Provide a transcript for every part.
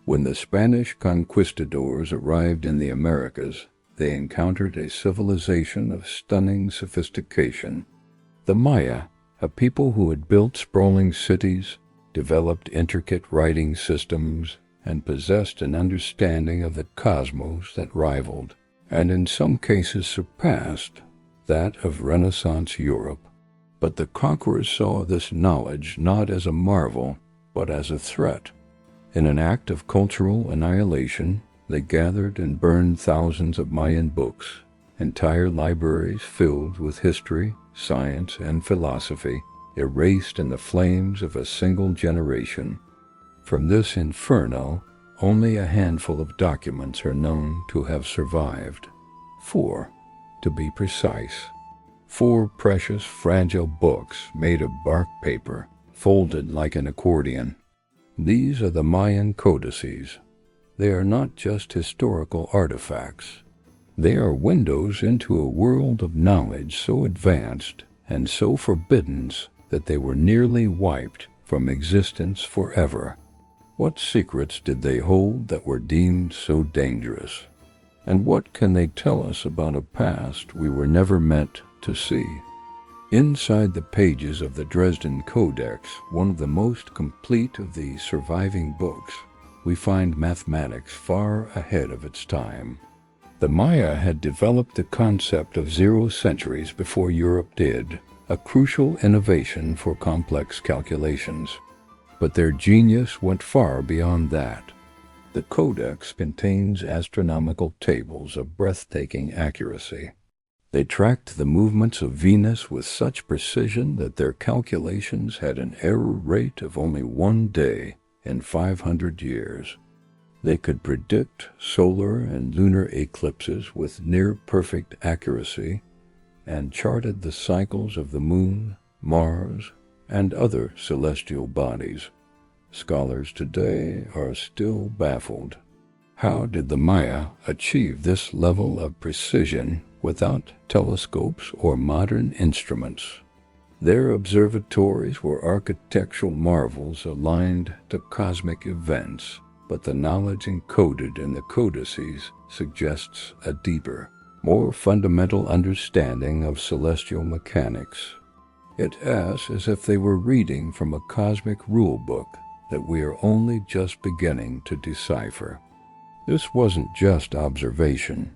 When the Spanish conquistadors arrived in the Americas, they encountered a civilization of stunning sophistication. The Maya, a people who had built sprawling cities, developed intricate writing systems, and possessed an understanding of the cosmos that rivaled, and in some cases surpassed, that of Renaissance Europe. But the conquerors saw this knowledge not as a marvel, but as a threat. In an act of cultural annihilation, they gathered and burned thousands of Mayan books, entire libraries filled with history, science, and philosophy, erased in the flames of a single generation. From this inferno, only a handful of documents are known to have survived. 4, to be precise. 4 precious, fragile books made of bark paper, folded like an accordion. These are the Mayan Codices. They are not just historical artifacts. They are windows into a world of knowledge so advanced and so forbidden that they were nearly wiped from existence forever. What secrets did they hold that were deemed so dangerous? And what can they tell us about a past we were never meant to see? Inside the pages of the Dresden Codex, one of the most complete of the surviving books, we find mathematics far ahead of its time. The Maya had developed the concept of 0 centuries before Europe did, a crucial innovation for complex calculations. But their genius went far beyond that. The Codex contains astronomical tables of breathtaking accuracy. They tracked the movements of Venus with such precision that their calculations had an error rate of only 1 day in 500 years. They could predict solar and lunar eclipses with near-perfect accuracy and charted the cycles of the Moon, Mars, and other celestial bodies. Scholars today are still baffled. How did the Maya achieve this level of precision without telescopes or modern instruments? Their observatories were architectural marvels aligned to cosmic events, but the knowledge encoded in the codices suggests a deeper, more fundamental understanding of celestial mechanics. It is as if they were reading from a cosmic rule book that we are only just beginning to decipher. This wasn't just observation.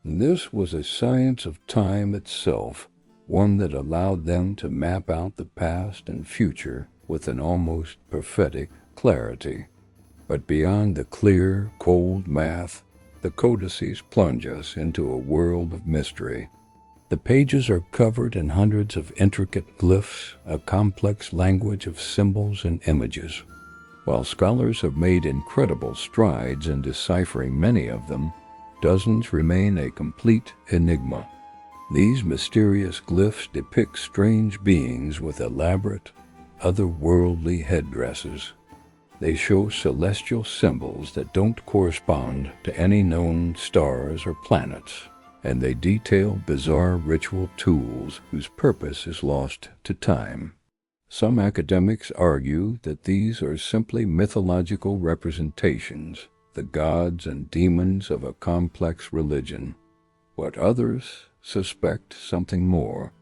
This was a science of time itself, one that allowed them to map out the past and future with an almost prophetic clarity. But beyond the clear, cold math, the codices plunge us into a world of mystery. The pages are covered in hundreds of intricate glyphs, a complex language of symbols and images. While scholars have made incredible strides in deciphering many of them, dozens remain a complete enigma. These mysterious glyphs depict strange beings with elaborate, otherworldly headdresses. They show celestial symbols that don't correspond to any known stars or planets, and they detail bizarre ritual tools whose purpose is lost to time. Some academics argue that these are simply mythological representations, the gods and demons of a complex religion. But others suspect something more.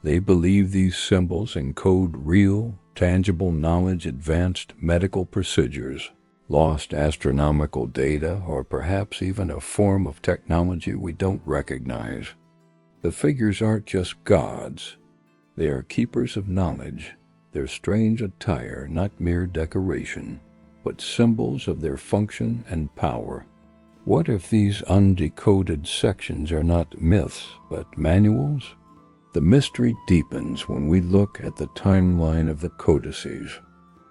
They believe these symbols encode real, tangible knowledge, advanced medical procedures, lost astronomical data, or perhaps even a form of technology we don't recognize. The figures aren't just gods. They are keepers of knowledge, their strange attire not mere decoration, but symbols of their function and power. What if these undecoded sections are not myths, but manuals? The mystery deepens when we look at the timeline of the codices.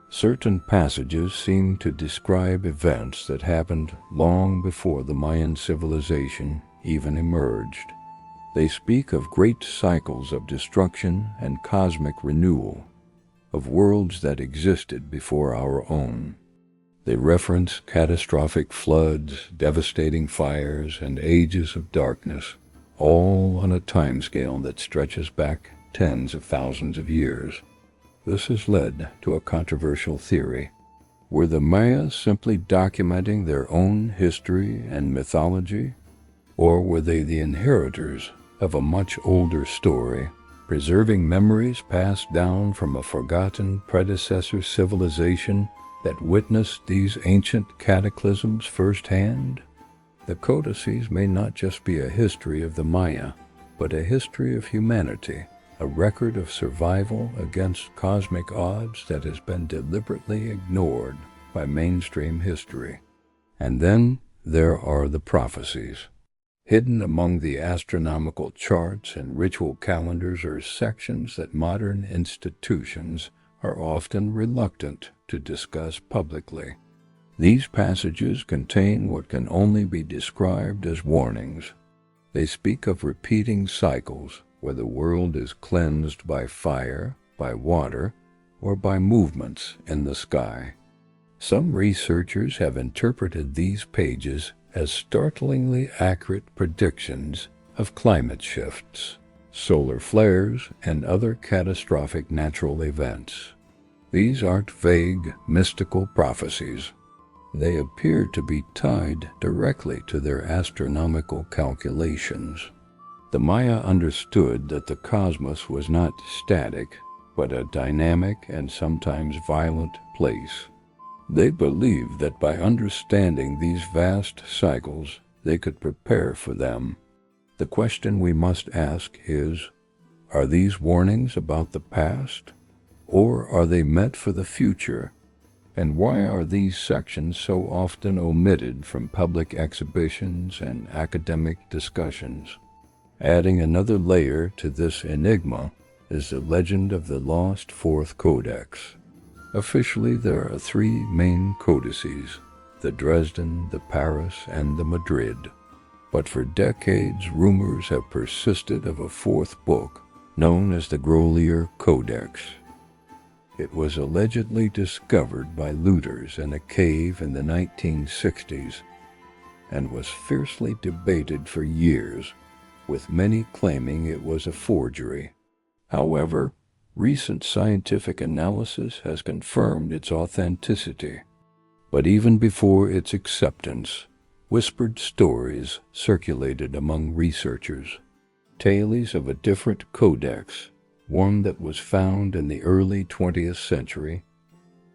Certain passages seem to describe events that happened long before the Mayan civilization even emerged. They speak of great cycles of destruction and cosmic renewal, of worlds that existed before our own. They reference catastrophic floods, devastating fires, and ages of darkness, all on a timescale that stretches back tens of thousands of years. This has led to a controversial theory. Were the Maya simply documenting their own history and mythology, or were they the inheritors of a much older story, preserving memories passed down from a forgotten predecessor civilization that witnessed these ancient cataclysms firsthand? The codices may not just be a history of the Maya, but a history of humanity, a record of survival against cosmic odds that has been deliberately ignored by mainstream history. And then there are the prophecies. Hidden among the astronomical charts and ritual calendars are sections that modern institutions are often reluctant to discuss publicly. These passages contain what can only be described as warnings. They speak of repeating cycles where the world is cleansed by fire, by water, or by movements in the sky. Some researchers have interpreted these pages as startlingly accurate predictions of climate shifts, solar flares, and other catastrophic natural events. These aren't vague, mystical prophecies. They appear to be tied directly to their astronomical calculations. The Maya understood that the cosmos was not static, but a dynamic and sometimes violent place. They believed that by understanding these vast cycles, they could prepare for them. The question we must ask is, are these warnings about the past, or are they meant for the future? And why are these sections so often omitted from public exhibitions and academic discussions? Adding another layer to this enigma is the legend of the lost Fourth Codex. Officially, there are three main codices, the Dresden, the Paris, and the Madrid. But for decades, rumors have persisted of a fourth book, known as the Grolier Codex. It was allegedly discovered by looters in a cave in the 1960s and was fiercely debated for years, with many claiming it was a forgery. However, recent scientific analysis has confirmed its authenticity. But even before its acceptance, whispered stories circulated among researchers, tales of a different codex, one that was found in the early 20th century,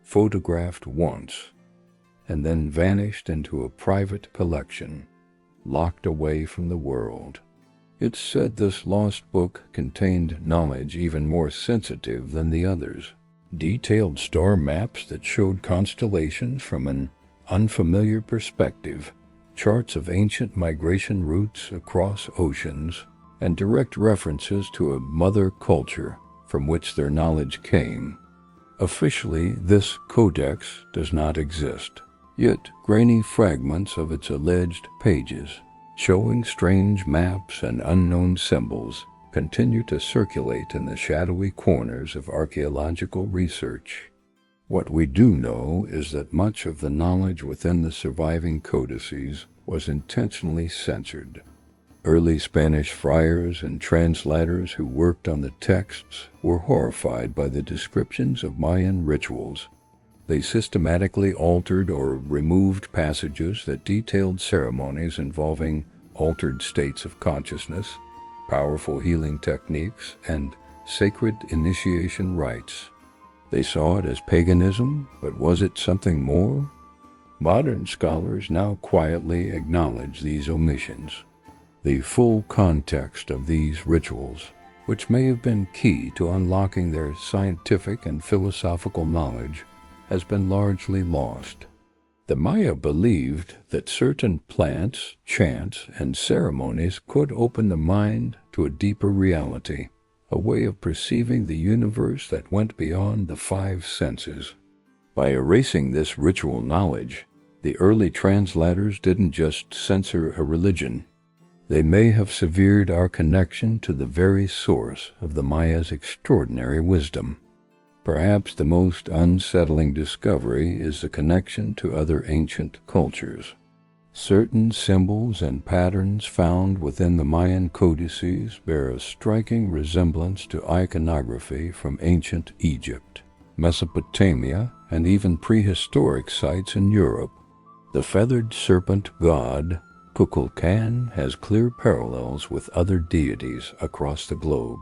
photographed once, and then vanished into a private collection, locked away from the world. It's said this lost book contained knowledge even more sensitive than the others, detailed star maps that showed constellations from an unfamiliar perspective, charts of ancient migration routes across oceans, and direct references to a mother culture from which their knowledge came. Officially, this codex does not exist, yet grainy fragments of its alleged pages, showing strange maps and unknown symbols, continue to circulate in the shadowy corners of archaeological research. What we do know is that much of the knowledge within the surviving codices was intentionally censored. Early Spanish friars and translators who worked on the texts were horrified by the descriptions of Mayan rituals. They systematically altered or removed passages that detailed ceremonies involving altered states of consciousness, powerful healing techniques, and sacred initiation rites. They saw it as paganism, but was it something more? Modern scholars now quietly acknowledge these omissions. The full context of these rituals, which may have been key to unlocking their scientific and philosophical knowledge, has been largely lost. The Maya believed that certain plants, chants, and ceremonies could open the mind to a deeper reality, a way of perceiving the universe that went beyond the five senses. By erasing this ritual knowledge, the early translators didn't just censor a religion. They may have severed our connection to the very source of the Maya's extraordinary wisdom. Perhaps the most unsettling discovery is the connection to other ancient cultures. Certain symbols and patterns found within the Mayan codices bear a striking resemblance to iconography from ancient Egypt, Mesopotamia, and even prehistoric sites in Europe. The feathered serpent god, Kukulkan, has clear parallels with other deities across the globe.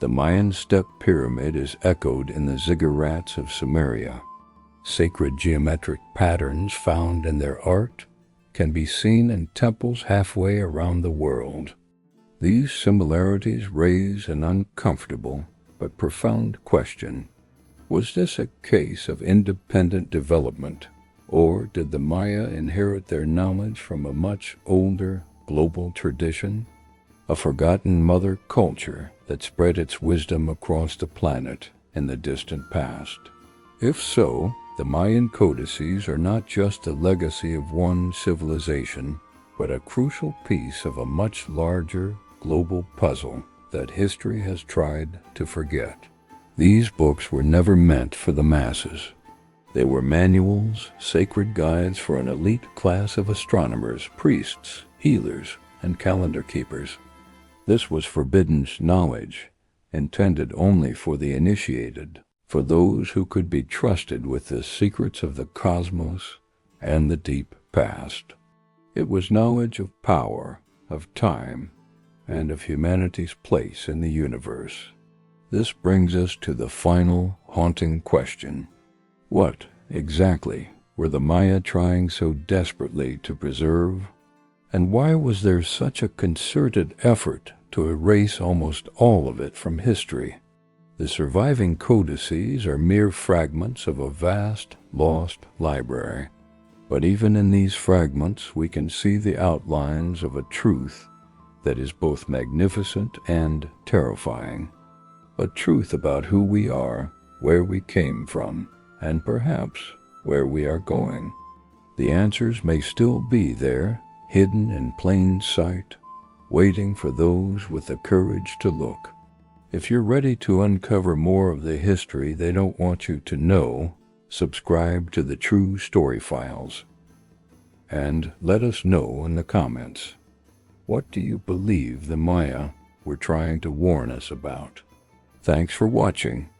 The Mayan step pyramid is echoed in the ziggurats of Sumeria. Sacred geometric patterns found in their art can be seen in temples halfway around the world. These similarities raise an uncomfortable but profound question. Was this a case of independent development, or did the Maya inherit their knowledge from a much older global tradition, a forgotten mother culture that spread its wisdom across the planet in the distant past? If so, the Mayan Codices are not just the legacy of one civilization, but a crucial piece of a much larger global puzzle that history has tried to forget. These books were never meant for the masses. They were manuals, sacred guides for an elite class of astronomers, priests, healers, and calendar keepers. This was forbidden knowledge, intended only for the initiated, for those who could be trusted with the secrets of the cosmos and the deep past. It was knowledge of power, of time, and of humanity's place in the universe. This brings us to the final, haunting question. What, exactly, were the Maya trying so desperately to preserve? And why was there such a concerted effort to erase almost all of it from history? The surviving codices are mere fragments of a vast, lost library. But even in these fragments, we can see the outlines of a truth that is both magnificent and terrifying. A truth about who we are, where we came from, and perhaps where we are going. The answers may still be there, hidden in plain sight, waiting for those with the courage to look. If you're ready to uncover more of the history they don't want you to know, subscribe to the True Story Files. And let us know in the comments. What do you believe the Maya were trying to warn us about? Thanks for watching,